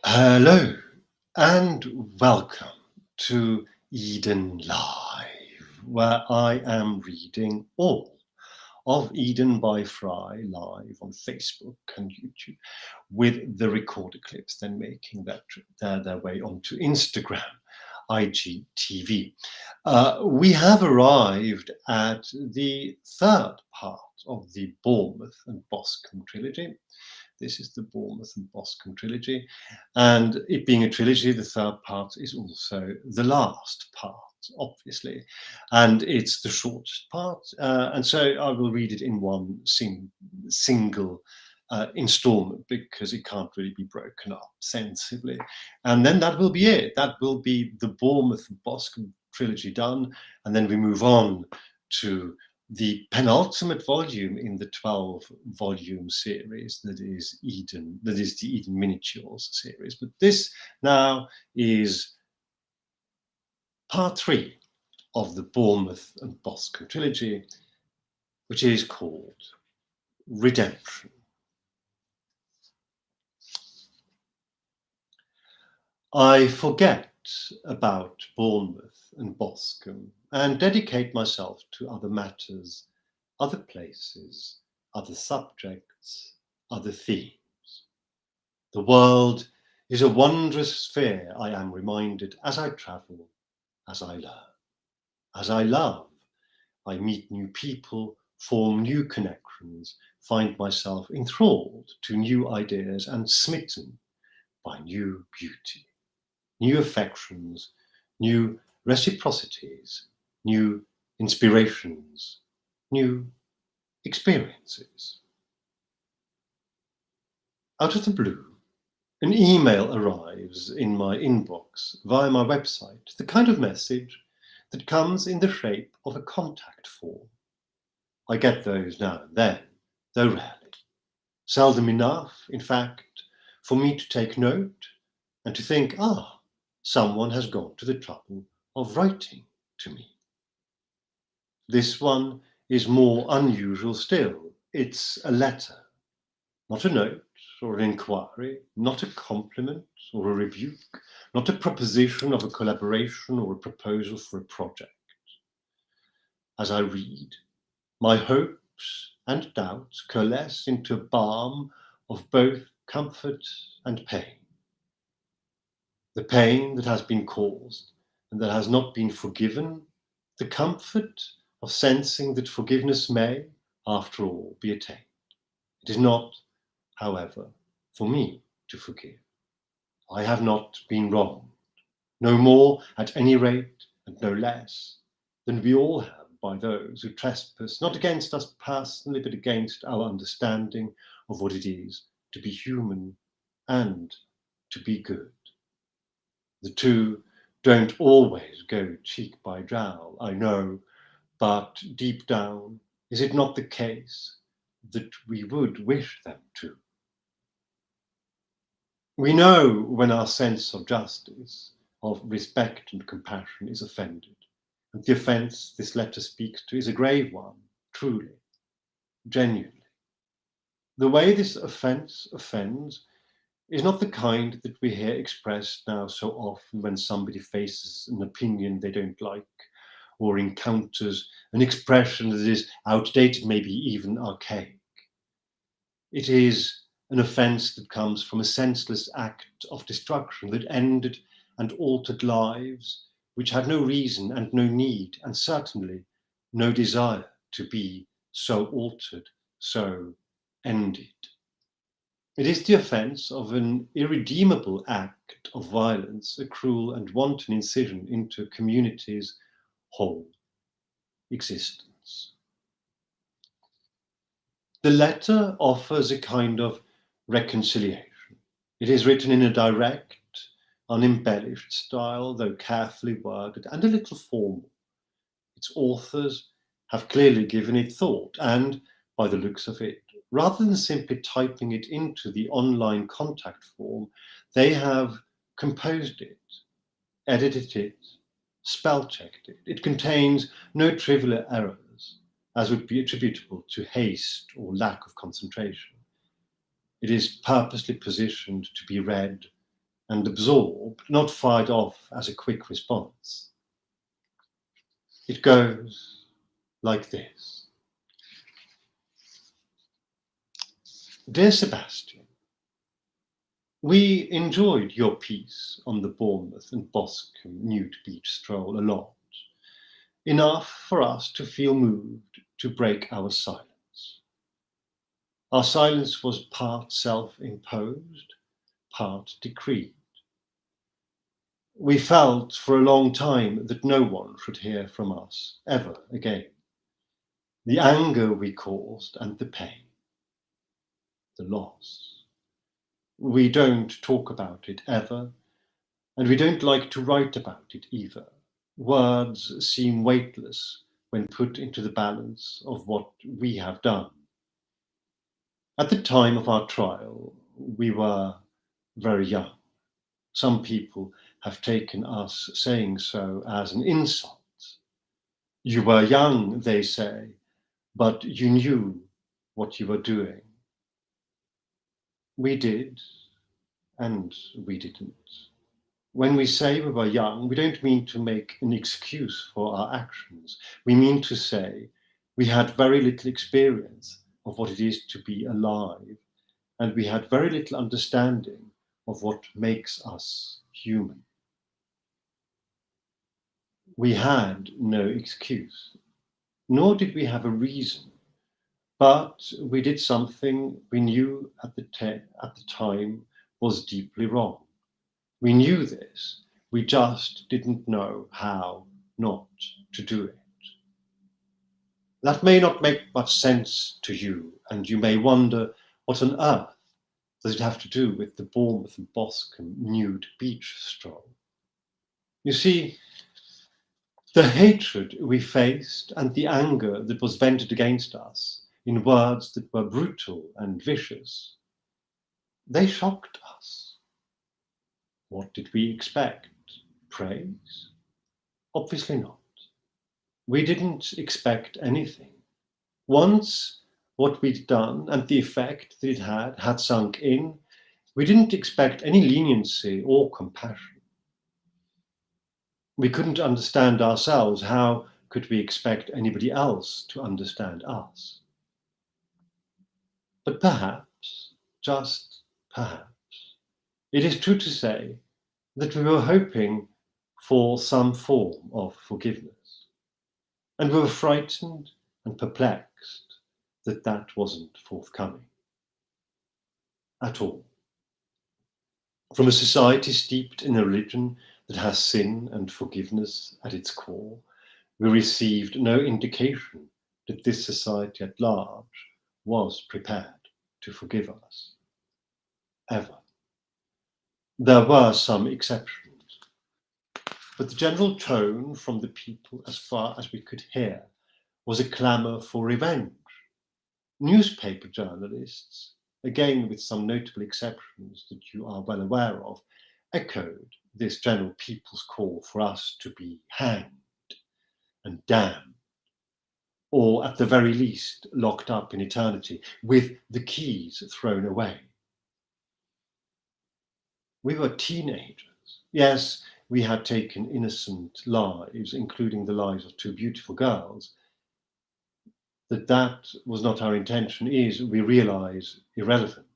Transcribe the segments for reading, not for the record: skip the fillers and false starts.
Hello and welcome to Eden Live, where I am reading all of Eden by FREI live on Facebook and YouTube, with the recorded clips then making their way onto Instagram, IGTV. We have arrived at the third part of the Bournemouth and Boscombe Trilogy. This is the Bournemouth and Boscombe Trilogy. And it being a trilogy, the third part is also the last part, obviously. And it's the shortest part. And so I will read it in one single installment because it can't really be broken up sensibly. And then that will be it. That will be the Bournemouth and Boscombe Trilogy done. And then we move on to the penultimate volume in the 12-volume series that is the Eden Miniatures series. But this now is part 3 of the Bournemouth and Boscombe Trilogy, which is called Redemption. I forget about Bournemouth and Boscombe and dedicate myself to other matters, other places, other subjects, other themes. The world is a wondrous sphere, I am reminded, as I travel, as I learn. As I love, I meet new people, form new connections, find myself enthralled to new ideas and smitten by new beauty, new affections, new reciprocities, new inspirations, new experiences. Out of the blue, an email arrives in my inbox via my website, the kind of message that comes in the shape of a contact form. I get those now and then, though rarely. Seldom enough, in fact, for me to take note and to think, someone has gone to the trouble of writing to me. This one is more unusual still. It's a letter, not a note or an inquiry, not a compliment or a rebuke, not a proposition of a collaboration or a proposal for a project. As I read, my hopes and doubts coalesce into a balm of both comfort and pain. The pain that has been caused and that has not been forgiven, the comfort of sensing that forgiveness may, after all, be attained. It is not, however, for me to forgive. I have not been wronged, no more at any rate and no less than we all have by those who trespass, not against us personally, but against our understanding of what it is to be human and to be good. The two don't always go cheek by jowl, I know, but deep down, is it not the case that we would wish them to? We know when our sense of justice, of respect and compassion is offended, and the offence this letter speaks to is a grave one, truly, genuinely. The way this offence offends is not the kind that we hear expressed now so often when somebody faces an opinion they don't like or encounters an expression that is outdated, maybe even archaic. It is an offence that comes from a senseless act of destruction that ended and altered lives which had no reason and no need, and certainly no desire to be so altered, so ended. It is the offence of an irredeemable act of violence, a cruel and wanton incision into a community's whole existence. The letter offers a kind of reconciliation. It is written in a direct, unembellished style, though carefully worded and a little formal. Its authors have clearly given it thought and, by the looks of it, rather than simply typing it into the online contact form, they have composed it, edited it, spell-checked it. It contains no trivial errors, as would be attributable to haste or lack of concentration. It is purposely positioned to be read and absorbed, not fired off as a quick response. It goes like this. Dear Sebastian, we enjoyed your piece on the Bournemouth and Boscombe nude beach stroll a lot, enough for us to feel moved to break our silence. Our silence was part self-imposed, part decreed. We felt for a long time that no one should hear from us ever again. The anger we caused and the pain, the loss. We don't talk about it ever, and we don't like to write about it either. Words seem weightless when put into the balance of what we have done. At the time of our trial, we were very young. Some people have taken us saying so as an insult. You were young, they say, but you knew what you were doing. We did, and we didn't. When we say we were young, we don't mean to make an excuse for our actions. We mean to say we had very little experience of what it is to be alive, and we had very little understanding of what makes us human. We had no excuse, nor did we have a reason, but we did something we knew at the time was deeply wrong. We knew this, we just didn't know how not to do it. That may not make much sense to you, and you may wonder, what on earth does it have to do with the Bournemouth and Boscombe nude beach stroll? You see, the hatred we faced and the anger that was vented against us in words that were brutal and vicious, they shocked us. What did we expect? Praise? Obviously not. We didn't expect anything. Once what we'd done and the effect that it had sunk in, we didn't expect any leniency or compassion. We couldn't understand ourselves. How could we expect anybody else to understand us? But perhaps, just perhaps, it is true to say that we were hoping for some form of forgiveness, and we were frightened and perplexed that that wasn't forthcoming at all. From a society steeped in a religion that has sin and forgiveness at its core, we received no indication that this society at large was prepared to forgive us. Ever. There were some exceptions, but the general tone from the people, as far as we could hear, was a clamour for revenge. Newspaper journalists, again with some notable exceptions that you are well aware of, echoed this general people's call for us to be hanged and damned, or at the very least locked up in eternity with the keys thrown away. We were teenagers. Yes, we had taken innocent lives, including the lives of two beautiful girls. That was not our intention is, we realize, irrelevant.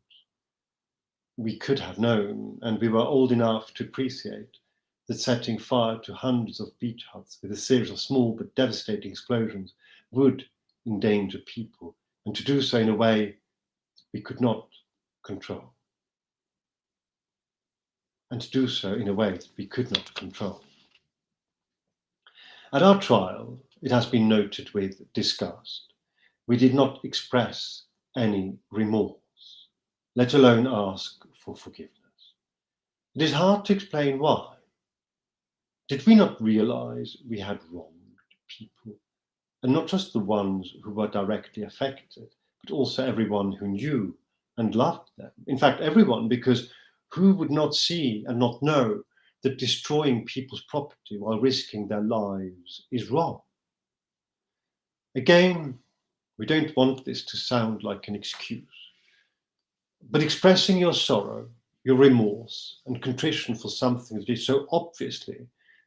We could have known, and we were old enough to appreciate, that setting fire to hundreds of beach huts with a series of small but devastating explosions would endanger people, and to do so in a way we could not control. And to do so in a way that we could not control. At our trial, it has been noted with disgust, we did not express any remorse, let alone ask for forgiveness. It is hard to explain why. Did we not realize we had wronged people, and not just the ones who were directly affected, but also everyone who knew and loved them? In fact, everyone, because who would not see and not know that destroying people's property while risking their lives is wrong? Again, we don't want this to sound like an excuse, but expressing your sorrow, your remorse and contrition for something that is so obviously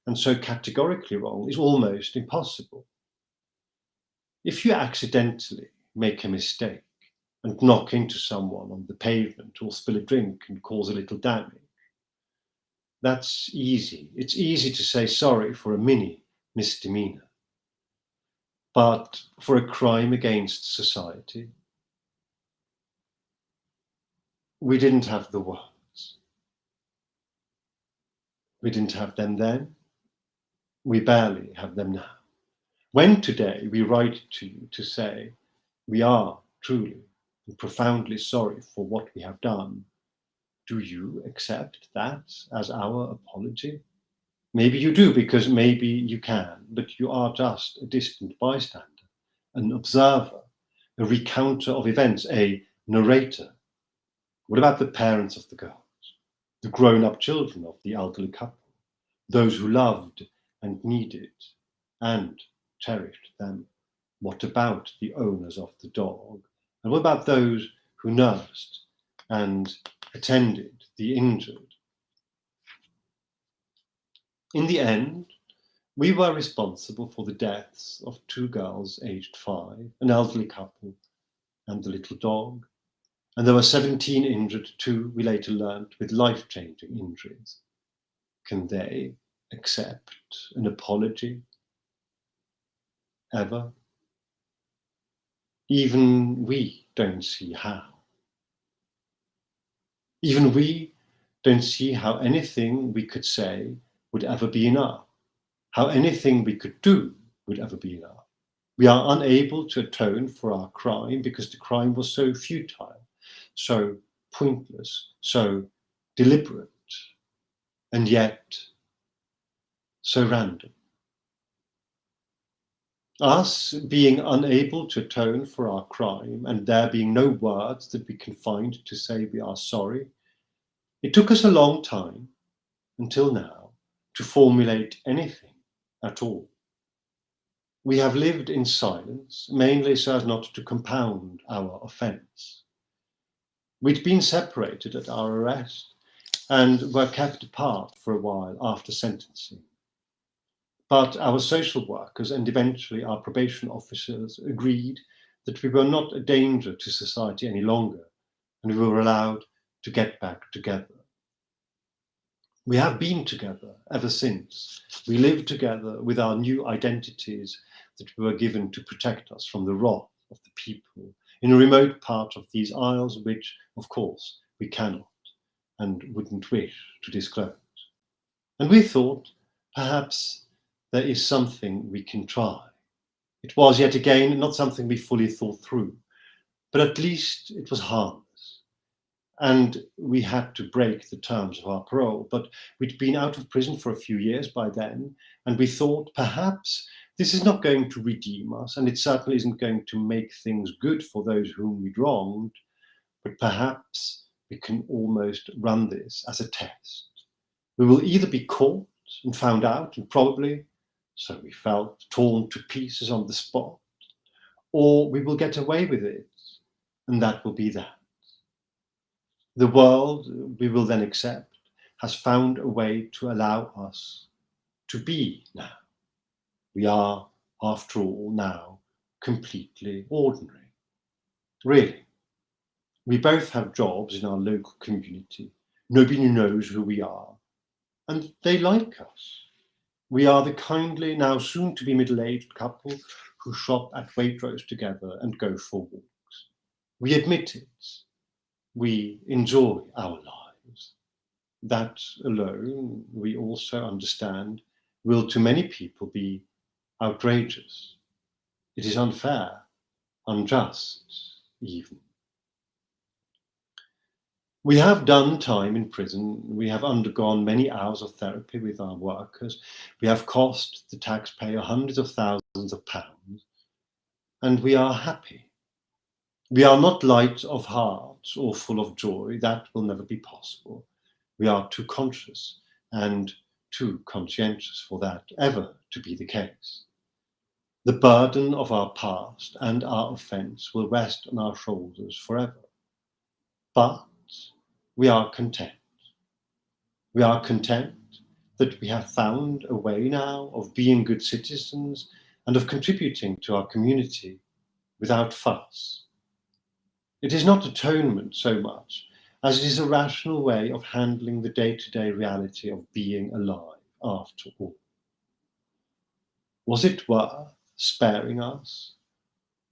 and so categorically wrong is almost impossible. If you accidentally make a mistake and knock into someone on the pavement or spill a drink and cause a little damage, that's easy. It's easy to say sorry for a mini misdemeanor. But for a crime against society, we didn't have the words. We didn't have them then. We barely have them now. When today we write to you to say we are truly and profoundly sorry for what we have done, do you accept that as our apology? Maybe you do, because maybe you can, but you are just a distant bystander, an observer, a recounter of events, a narrator. What about the parents of the girls, the grown-up children of the elderly couple, those who loved and needed and cherished them? What about the owners of the dog? And what about those who nursed and attended the injured? In the end, we were responsible for the deaths of 2 girls aged 5, an elderly couple, and the little dog. And there were 17 injured too, we later learned, with life-changing injuries. Can they accept an apology? Ever? Even we don't see how. Even we don't see how anything we could say would ever be enough, how anything we could do would ever be enough. We are unable to atone for our crime because the crime was so futile, so pointless, so deliberate, and yet so random. Us being unable to atone for our crime, and there being no words that we can find to say we are sorry, it took us a long time, until now, to formulate anything at all. We have lived in silence, mainly so as not to compound our offence. We'd been separated at our arrest and were kept apart for a while after sentencing. But our social workers and eventually our probation officers agreed that we were not a danger to society any longer, and we were allowed to get back together. We have been together ever since. We live together with our new identities that were given to protect us from the wrath of the people in a remote part of these isles, which, of course, we cannot and wouldn't wish to disclose. And we thought, perhaps there is something we can try. It was yet again not something we fully thought through, but at least it was harmless. And we had to break the terms of our parole, but we'd been out of prison for a few years by then, and we thought perhaps this is not going to redeem us, and it certainly isn't going to make things good for those whom we'd wronged, but perhaps we can almost run this as a test. We will either be caught and found out, and probably, so we felt, torn to pieces on the spot, or we will get away with it, and that will be that. The world we will then accept has found a way to allow us to be now. We are, after all, now completely ordinary. Really. We both have jobs in our local community. Nobody knows who we are, and they like us. We are the kindly, now soon to be middle-aged couple who shop at Waitrose together and go for walks. We admit it. We enjoy our lives. That alone, we also understand, will to many people be outrageous. It is unfair, unjust, even. We have done time in prison. We have undergone many hours of therapy with our workers. We have cost the taxpayer hundreds of thousands of pounds, and we are happy. We are not light of heart or full of joy. That will never be possible. We are too conscious and too conscientious for that ever to be the case. The burden of our past and our offence will rest on our shoulders forever. But we are content. We are content that we have found a way now of being good citizens and of contributing to our community without fuss. It is not atonement so much as it is a rational way of handling the day-to-day reality of being alive after all. Was it worth sparing us?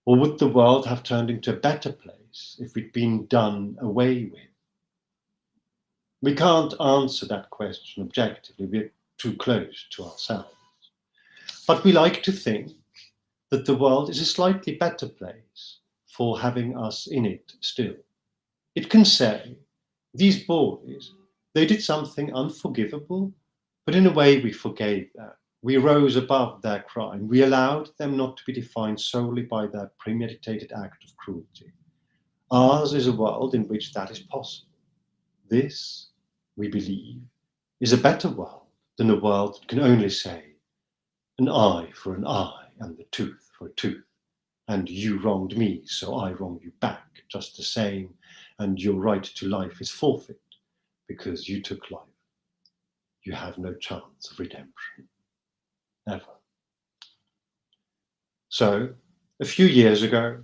Or would the world have turned into a better place if we'd been done away with? We can't answer that question objectively, we're too close to ourselves. But we like to think that the world is a slightly better place for having us in it still. It can say, these boys, they did something unforgivable, but in a way we forgave them. We rose above their crime. We allowed them not to be defined solely by their premeditated act of cruelty. Ours is a world in which that is possible. This, we believe, is a better world than a world that can only say, an eye for an eye and the tooth for a tooth, and you wronged me, so I wrong you back just the same, and your right to life is forfeit because you took life. You have no chance of redemption, ever. So, a few years ago,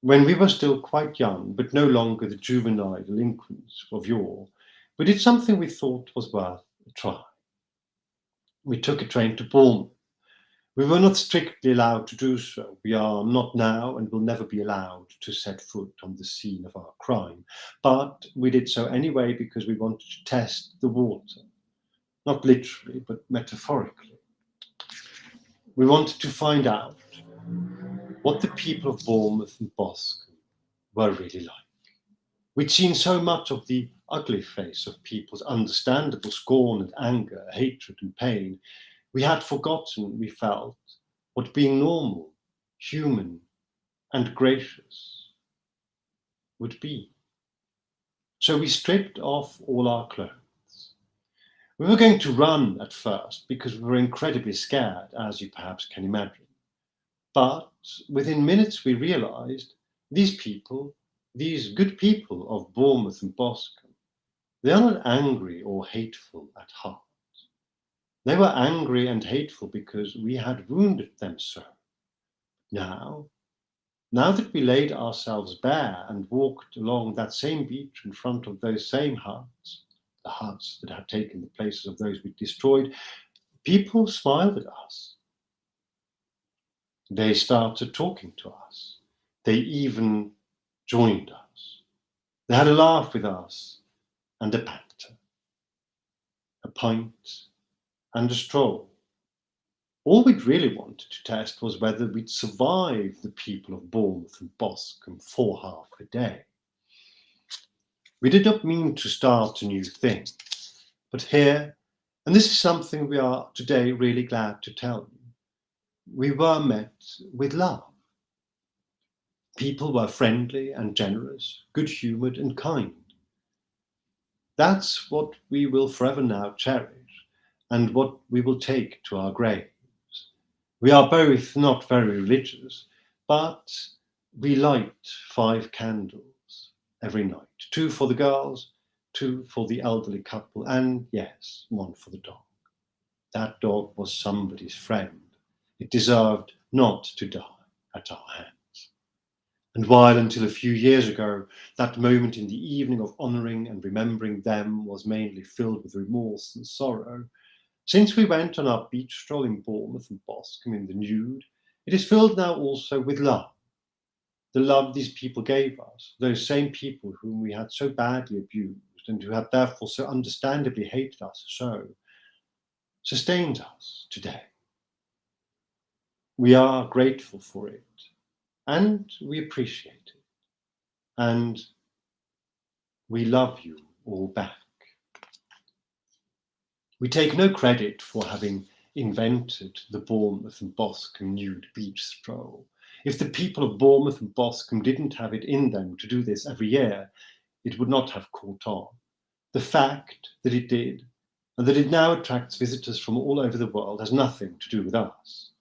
when we were still quite young, but no longer the juvenile delinquents of yore, we did something we thought was worth a try. We took a train to Bournemouth. We were not strictly allowed to do so. We are not now and will never be allowed to set foot on the scene of our crime. But we did so anyway because we wanted to test the water, not literally, but metaphorically. We wanted to find out what the people of Bournemouth and Boscombe were really like. We'd seen so much of the ugly face of people's understandable scorn and anger, hatred and pain. We had forgotten, we felt, what being normal, human, and gracious would be. So we stripped off all our clothes. We were going to run at first because we were incredibly scared, as you perhaps can imagine. But within minutes we realized these people, these good people of Bournemouth and Boscombe, they are not angry or hateful at heart. They were angry and hateful because we had wounded them so. Now that we laid ourselves bare and walked along that same beach in front of those same huts, the huts that had taken the places of those we destroyed, people smiled at us. They started talking to us. They even joined us. They had a laugh with us and a banter, a pint and a stroll. All we'd really wanted to test was whether we'd survive the people of Bournemouth and Boscombe for half a day. We did not mean to start a new thing, but here, and this is something we are today really glad to tell you, we were met with love. People were friendly and generous, good-humoured and kind. That's what we will forever now cherish, and what we will take to our graves. We are both not very religious, but we light 5 candles every night. 2 for the girls, 2 for the elderly couple, and yes, 1 for the dog. That dog was somebody's friend. It deserved not to die at our hands. And while until a few years ago, that moment in the evening of honouring and remembering them was mainly filled with remorse and sorrow, since we went on our beach stroll in Bournemouth and Boscombe in the nude, it is filled now also with love. The love these people gave us, those same people whom we had so badly abused and who had therefore so understandably hated us so, sustains us today. We are grateful for it, and we appreciate it, and we love you all back. We take no credit for having invented the Bournemouth and Boscombe nude beach stroll. If the people of Bournemouth and Boscombe didn't have it in them to do this every year, it would not have caught on. The fact that it did, and that it now attracts visitors from all over the world, has nothing to do with us.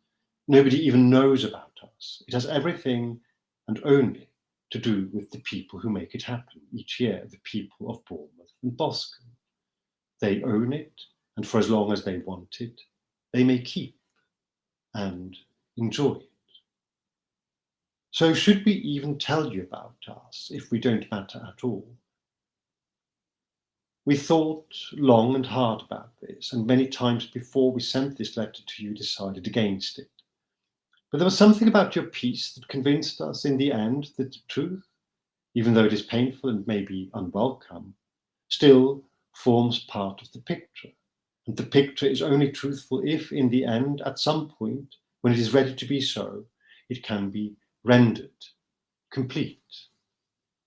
Nobody even knows about us. It has everything and only to do with the people who make it happen each year, the people of Bournemouth and Boscombe. They own it, and for as long as they want it, they may keep and enjoy it. So should we even tell you about us if we don't matter at all? We thought long and hard about this, and many times before we sent this letter to you decided against it. But there was something about your piece that convinced us in the end that the truth, even though it is painful and maybe unwelcome, still forms part of the picture. And the picture is only truthful if, in the end, at some point, when it is ready to be so, it can be rendered complete.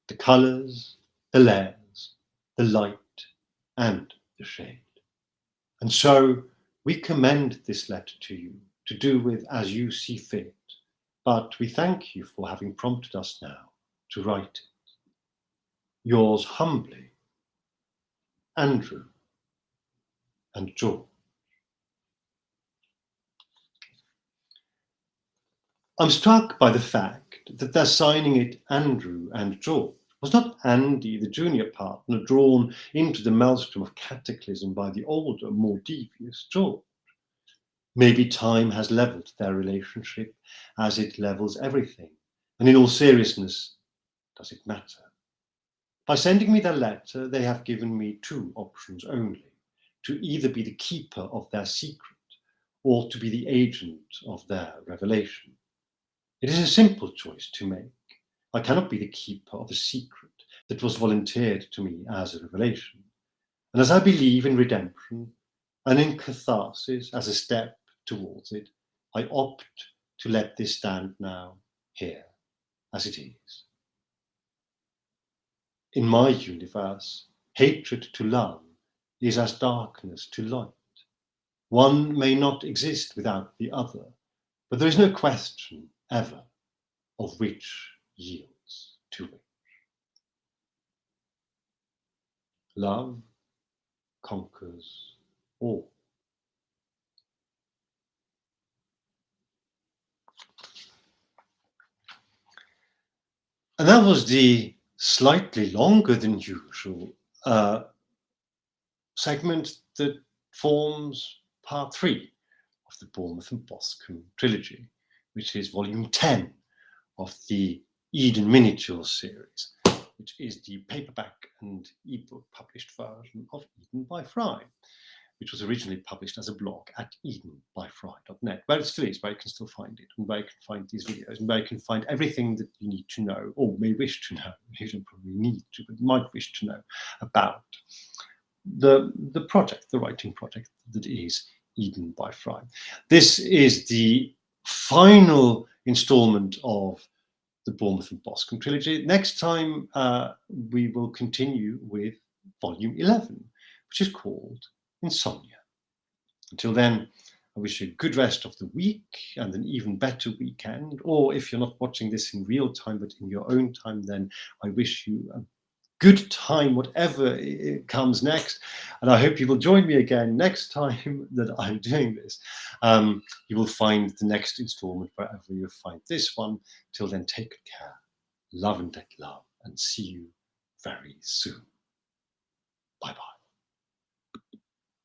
The colours, the layers, the light, and the shade. And so we commend this letter to you to do with as you see fit, but we thank you for having prompted us now to write it. Yours humbly, Andrew and George. I'm struck by the fact that they're signing it Andrew and George. Was not Andy, the junior partner, drawn into the maelstrom of cataclysm by the older, more devious George? Maybe time has levelled their relationship as it levels everything. And in all seriousness, does it matter? By sending me their letter, they have given me two options only: to either be the keeper of their secret or to be the agent of their revelation. It is a simple choice to make. I cannot be the keeper of a secret that was volunteered to me as a revelation. And as I believe in redemption and in catharsis as a step towards it, I opt to let this stand now, here, as it is. In my universe, hatred to love is as darkness to light. One may not exist without the other, but there is no question ever of which yields to which. Love conquers all. And that was the slightly longer than usual segment that forms part 3 of the Bournemouth and Boscombe Trilogy, which is volume 10 of the Eden Miniature series, which is the paperback and ebook published version of Eden by FREI, which was originally published as a blog at edenbyfrei.net, where it still is, where you can still find it, and where you can find these videos, and where you can find everything that you need to know, or may wish to know. You don't probably need to, but might wish to know about the project, the writing project that is Eden by FREI. This is the final installment of the Bournemouth and Boscombe Trilogy. Next time, we will continue with volume 11, which is called Insomnia. Until then, I wish you a good rest of the week and an even better weekend. Or if you're not watching this in real time, but in your own time, then I wish you a good time, whatever comes next. And I hope you will join me again next time that I'm doing this. You will find the next installment wherever you find this one. Till then, take good care, love and take love, and see you very soon. Bye-bye.